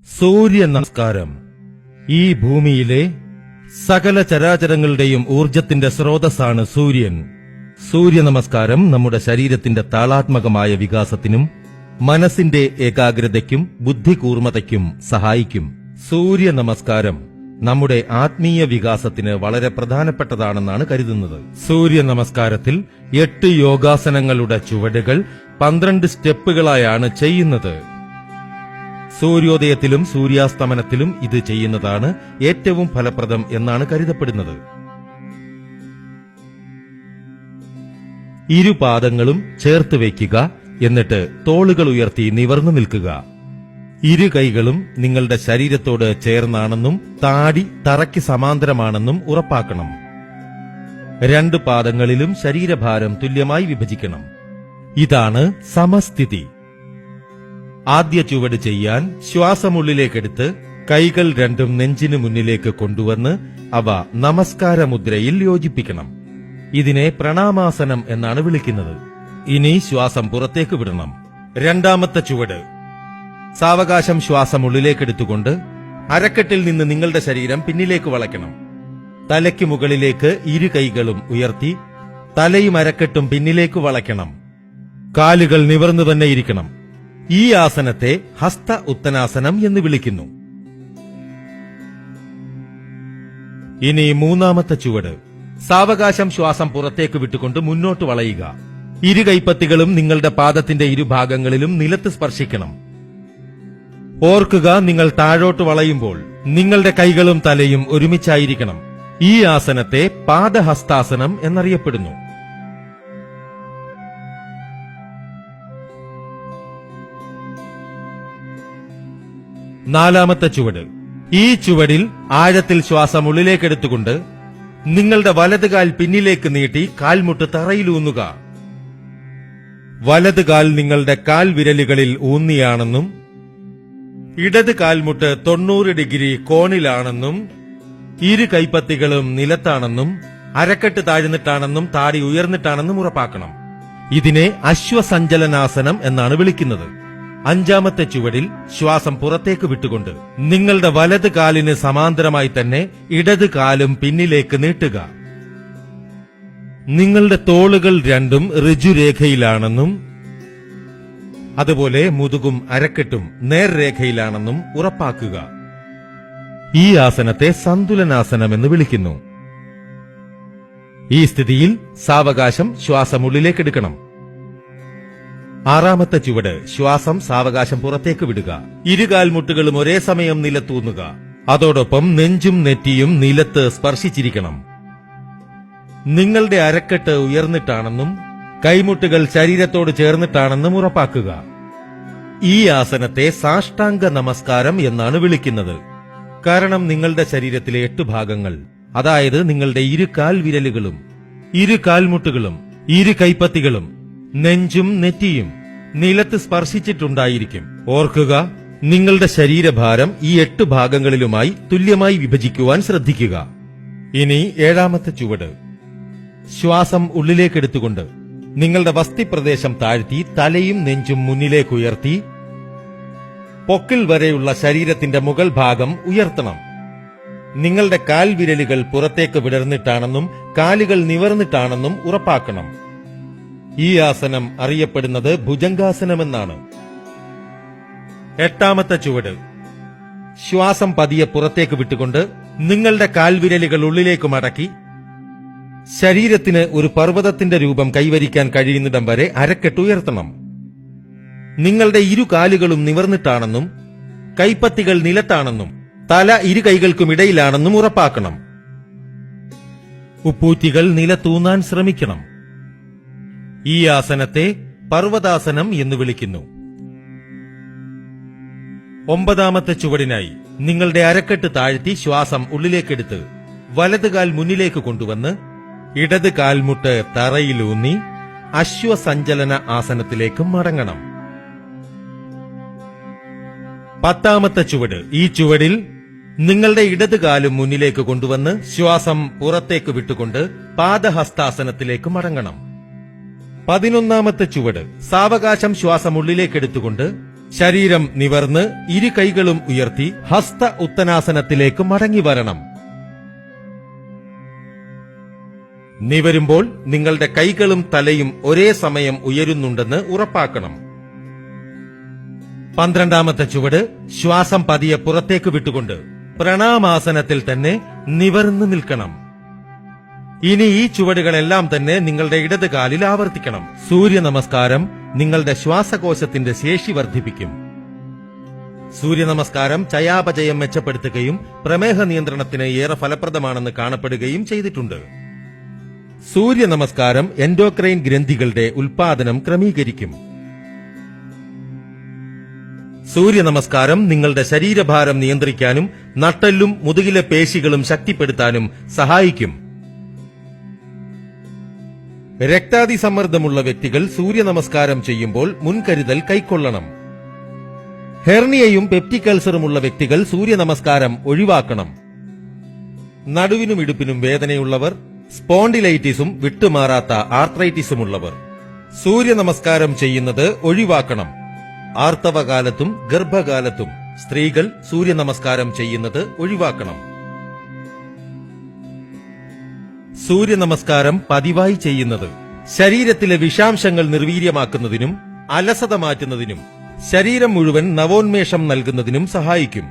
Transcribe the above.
സൂര്യ നമസ്കാരം ഈ ഭൂമിയിലെ സകല ചരാചരങ്ങളുടെയും ഊർജത്തിന്റെ സ്രോതസ്സാണ് സൂര്യൻ. സൂര്യ നമസ്കാരം നമ്മുടെ ശരീരത്തിന്റെ താളാത്മകമായ വികാസത്തിനും മനസ്സിന്റെ ഏകാഗ്രതയ്ക്കും ബുദ്ധികൂർമ്മതയ്ക്കും സഹായിക്കും. സൂര്യ നമസ്കാരം നമ്മുടെ ആത്മീയ വികാസത്തിന് വളരെ പ്രധാനപ്പെട്ടതാണെന്നാണ് കരുതുന്നത്. സൂര്യ നമസ്കാരത്തിൽ 8 യോഗാസനങ്ങളുടെ ചുവടുകൾ 12 സ്റ്റെപ്പുകളായാണ് ചെയ്യുന്നത്. സൂര്യോദയത്തിലും സൂര്യാസ്തമനത്തിലും ഇത് ചെയ്യുന്നതാണ് ഏറ്റവും ഫലപ്രദം എന്നാണ് കരുതപ്പെടുന്നത്. ഇരുപാദങ്ങളും ചേർത്ത് വയ്ക്കുക. എന്നിട്ട് തോളുകൾ ഉയർത്തി നിവർന്നു നിൽക്കുക. ഇരു കൈകളും നിങ്ങളുടെ ശരീരത്തോട് ചേർന്നാണെന്നും താടി തറയ്ക്ക് സമാന്തരമാണെന്നും ഉറപ്പാക്കണം. 2 പാദങ്ങളിലും ശരീരഭാരം തുല്യമായി വിഭജിക്കണം. ഇതാണ് സമസ്ഥിതി. ആദ്യ ചുവട് ചെയ്യാൻ ശ്വാസമുള്ളിലേക്കെടുത്ത് കൈകൾ രണ്ടും നെഞ്ചിനു മുന്നിലേക്ക് കൊണ്ടുവന്ന് അവ നമസ്കാര മുദ്രയിൽ യോജിപ്പിക്കണം. ഇതിനെ പ്രണാമാസനം എന്നാണ് വിളിക്കുന്നത്. ഇനി ശ്വാസം പുറത്തേക്ക് വിടണം. രണ്ടാമത്തെ ചുവട് സാവകാശം ശ്വാസം ഉള്ളിലേക്കെടുത്തുകൊണ്ട് അരക്കെട്ടിൽ നിന്ന് നിങ്ങളുടെ ശരീരം പിന്നിലേക്ക് വളയ്ക്കണം. തലയ്ക്ക് മുകളിലേക്ക് ഇരു കൈകളും ഉയർത്തി തലയും അരക്കെട്ടും പിന്നിലേക്ക് വളയ്ക്കണം. കാലുകൾ നിവർന്നു തന്നെ ഇരിക്കണം. ഈ ആസനത്തെ ഹസ്ത ഉത്തനാസനം എന്ന് വിളിക്കുന്നു. ഇനി മൂന്നാമത്തെ ചുവട് സാവകാശം ശ്വാസം പുറത്തേക്ക് വിട്ടുകൊണ്ട് മുന്നോട്ട് വളയുക. ഇരു കൈപ്പത്തികളും നിങ്ങളുടെ പാദത്തിന്റെ ഇരുഭാഗങ്ങളിലും നിലത്ത് സ്പർശിക്കണം. ഓർക്കുക, നിങ്ങൾ താഴോട്ട് വളയുമ്പോൾ നിങ്ങളുടെ കൈകളും തലയും ഒരുമിച്ചായിരിക്കണം. ഈ ആസനത്തെ പാദഹസ്താസനം എന്നറിയപ്പെടുന്നു. നാലാമത്തെ ചുവട്. ഈ ചുവടിൽ ആഴത്തിൽ ശ്വാസം ഉള്ളിലേക്കെടുത്തുകൊണ്ട് നിങ്ങളുടെ വലത് കാൽ പിന്നിലേക്ക് നീട്ടി കാൽമുട്ട് തറയിലൂന്നുക. വലത് കാൽ നിങ്ങളുടെ കാൽ വിരലുകളിൽ ഊന്നിയാണെന്നും ഇടത് കാൽമുട്ട് 90 ഡിഗ്രി കോണിലാണെന്നും ഇരു കൈപ്പത്തികളും നിലത്താണെന്നും അരക്കെട്ട് താഴ്ന്നിട്ടാണെന്നും താടി ഉയർന്നിട്ടാണെന്നും ഉറപ്പാക്കണം. ഇതിനെ അശ്വസഞ്ചലനാസനം എന്നാണ് വിളിക്കുന്നത്. അഞ്ചാമത്തെ ചുവടിൽ ശ്വാസം പുറത്തേക്ക് വിട്ടുകൊണ്ട് നിങ്ങളുടെ വലത് കാലിന് സമാന്തരമായി തന്നെ ഇടത് കാലും പിന്നിലേക്ക് നീട്ടുക. നിങ്ങളുടെ തോളുകൾ രണ്ടും ഋജുരേഖയിലാണെന്നും അതുപോലെ മുതുകും അരക്കെട്ടും നേർരേഖയിലാണെന്നും ഉറപ്പാക്കുക. ഈ ആസനത്തെ സന്തുലനാസനം എന്ന് വിളിക്കുന്നു. ഈ സ്ഥിതിയിൽ സാവകാശം ശ്വാസം ഉള്ളിലേക്കെടുക്കണം. ആറാമത്തെ ചുവട് ശ്വാസം സാവകാശം പുറത്തേക്ക് വിടുക. ഇരുകാൽമുട്ടുകളും ഒരേ സമയം നിലത്തൂന്നുക. അതോടൊപ്പം നെഞ്ചും നെറ്റിയും നിലത്ത് സ്പർശിച്ചിരിക്കണം. നിങ്ങളുടെ അരക്കെട്ട് ഉയർന്നിട്ടാണെന്നും കൈമുട്ടുകൾ ശരീരത്തോട് ചേർന്നിട്ടാണെന്നും ഉറപ്പാക്കുക. ഈ ആസനത്തെ സാഷ്ടാംഗ നമസ്കാരം എന്നാണ് വിളിക്കുന്നത്. കാരണം നിങ്ങളുടെ ശരീരത്തിലെ 8 ഭാഗങ്ങൾ, അതായത് നിങ്ങളുടെ ഇരു കാൽ വിരലുകളും ഇരു കാൽമുട്ടുകളും ഇരു കൈപ്പത്തികളും നെഞ്ചും നെറ്റിയും നിലത്ത് സ്പർശിച്ചിട്ടുണ്ടായിരിക്കും. ഓർക്കുക, നിങ്ങളുടെ ശരീരഭാരം ഈ 8 ഭാഗങ്ങളിലുമായി തുല്യമായി വിഭജിക്കുവാൻ ശ്രദ്ധിക്കുക. ഇനി ഏഴാമത്തെ ചുവട് ശ്വാസം ഉള്ളിലേക്കെടുത്തുകൊണ്ട് നിങ്ങളുടെ വസ്തിപ്രദേശം താഴ്ത്തി തലയും നെഞ്ചും മുന്നിലേക്കുയർത്തി പൊക്കിൾ വരെയുള്ള ശരീരത്തിന്റെ മുകൾ ഭാഗം ഉയർത്തണം. നിങ്ങളുടെ കാൽ വിരലുകൾ പുറത്തേക്ക് വിടർന്നിട്ടാണെന്നും കാലുകൾ നിവർന്നിട്ടാണെന്നും ഉറപ്പാക്കണം. ഈ ആസനം അറിയപ്പെടുന്നത് ഭുജംഗാസനമെന്നാണ്. എട്ടാമത്തെ ചുവട് ശ്വാസം പതിയെ പുറത്തേക്ക് വിട്ടുകൊണ്ട് നിങ്ങളുടെ കാൽവിരലുകൾ ഉള്ളിലേക്ക് മടക്കി ശരീരത്തിന് ഒരു പർവ്വതത്തിന്റെ രൂപം കൈവരിക്കാൻ കഴിയുന്നിടം വരെ അരക്കെട്ട് ഉയർത്തണം. നിങ്ങളുടെ ഇരു കാലുകളും നിവർന്നിട്ടാണെന്നും കൈപ്പത്തികൾ നിലത്താണെന്നും തല ഇരു കൈകൾക്കും ഇടയിലാണെന്നും ഉറപ്പാക്കണം. ഉപ്പൂറ്റികൾ നിലത്തൂന്നാൻ ശ്രമിക്കണം. ഈ ആസനത്തെ പർവ്വതാസനം എന്ന് വിളിക്കുന്നു. 9ാമത്തെ ചുവടിനായി നിങ്ങളുടെ അരക്കെട്ട് താഴ്ത്തി ശ്വാസം ഉള്ളിലേക്കെടുത്ത് വലത് കാൽ മുന്നിലേക്ക് കൊണ്ടുവന്ന് ഇടത് കാൽമുട്ട് തറയിലൂന്നി അശ്വസഞ്ചലന ആസനത്തിലേക്ക് മടങ്ങണം. 10ാമത്തെ ചുവട്. ഈ ചുവടിൽ നിങ്ങളുടെ ഇടത് കാലും മുന്നിലേക്ക് കൊണ്ടുവന്ന് ശ്വാസം പുറത്തേക്ക് വിട്ടുകൊണ്ട് പാദഹസ്താസനത്തിലേക്ക് മടങ്ങണം. 11ാമത്തെ ചുവട് സാവകാശം ശ്വാസം ഉള്ളിലേക്കെടുത്തുകൊണ്ട് ശരീരം നിവർന്ന് ഇരു കൈകളും ഉയർത്തി ഹസ്ത ഉത്തനാസനത്തിലേക്ക് മടങ്ങി വരണം. നിവരുമ്പോൾ നിങ്ങളുടെ കൈകളും തലയും ഒരേ സമയം ഉയരുന്നുണ്ടെന്ന് ഉറപ്പാക്കണം. 12ാമത്തെ ചുവട്, ശ്വാസം പതിയെ പുറത്തേക്ക് വിട്ടുകൊണ്ട് പ്രണാമാസനത്തിൽ തന്നെ നിവർന്നു നിൽക്കണം. ഇനി ഈ ചുവടുകളെല്ലാം തന്നെ നിങ്ങളുടെ ഇടത് കാലിൽ ആവർത്തിക്കണം. സൂര്യ നമസ്കാരം നിങ്ങളുടെ ശ്വാസകോശത്തിന്റെ ശേഷി വർദ്ധിപ്പിക്കും. സൂര്യ നമസ്കാരം ചയാപചയം മെച്ചപ്പെടുത്തുകയും പ്രമേഹ നിയന്ത്രണത്തിന് ഏറെ ഫലപ്രദമാണെന്ന് കാണപ്പെടുകയും ചെയ്തിട്ടുണ്ട്. സൂര്യ നമസ്കാരം എൻഡോക്രൈൻ ഗ്രന്ഥികളുടെ ഉൽപാദനം ക്രമീകരിക്കും. സൂര്യ നമസ്കാരം നിങ്ങളുടെ ശരീരഭാരം നിയന്ത്രിക്കാനും നട്ടെല്ലും മുതുകിലെ പേശികളും ശക്തിപ്പെടുത്താനും സഹായിക്കും. രക്താതിസമ്മർദ്ദമുള്ള വ്യക്തികൾ സൂര്യ നമസ്കാരം ചെയ്യുമ്പോൾ മുൻകരുതൽ കൈക്കൊള്ളണം. ഹെർണിയയും പെപ്റ്റിക് അൾസറുമുള്ള വ്യക്തികൾ സൂര്യ നമസ്കാരം ഒഴിവാക്കണം. നടുവിനും ഇടുപ്പിനും വേദനയുള്ളവർ, സ്പോണ്ടിലൈറ്റിസും വിട്ടുമാറാത്ത ആർത്രൈറ്റിസുമുള്ളവർ സൂര്യ നമസ്കാരം ചെയ്യുന്നത് ഒഴിവാക്കണം. ആർത്തവകാലത്തും ഗർഭകാലത്തും സ്ത്രീകൾ സൂര്യ നമസ്കാരം ചെയ്യുന്നത് ഒഴിവാക്കണം. സൂര്യ നമസ്കാരം പതിവായി ചെയ്യുന്നത് ശരീരത്തിലെ വിഷാംശങ്ങൾ നിർവീര്യമാക്കുന്നതിനും അലസത മാറ്റുന്നതിനും ശരീരം മുഴുവൻ നവോന്മേഷം നൽകുന്നതിനും സഹായിക്കും.